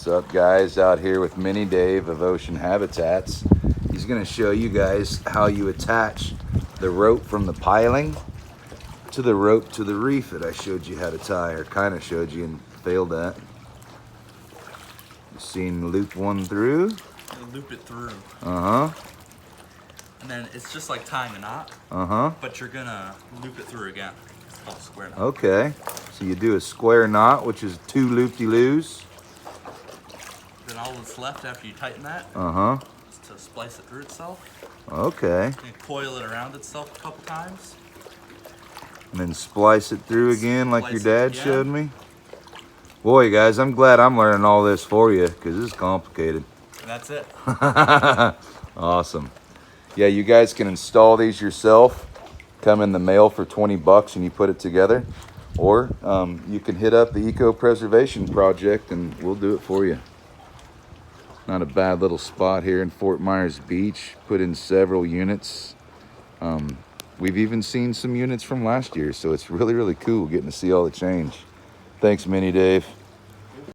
What's up, guys? Out here with Mini Dave of Ocean Habitats. He's going to show you guys how you attach the rope from the piling to the rope to the reef that I showed you how to tie, or kind of showed you and failed at. You seen loop one through? You loop it through. Uh-huh. And then it's just like tying a knot. Uh-huh. But you're gonna loop it through again. It's called a square knot. Okay. So you do a square knot, which is 2 loop-de-loos. Then all that's left after you tighten that Uh-huh. is to splice it through itself. Okay. And coil it around itself a couple times. And then splice it through again like your Splice it dad again. showed me. Boy, guys, I'm glad I'm learning all this for you, because this is complicated. And that's it. Awesome. Yeah, you guys can install these yourself. Come in the mail for 20 bucks and you put it together. Or you can hit up the Eco Preservation Project and we'll do it for you. Not a bad little spot here in Fort Myers Beach. Put in several units. We've even seen some units from last year, so it's really, really cool getting to see all the change. Thanks, Mini Dave.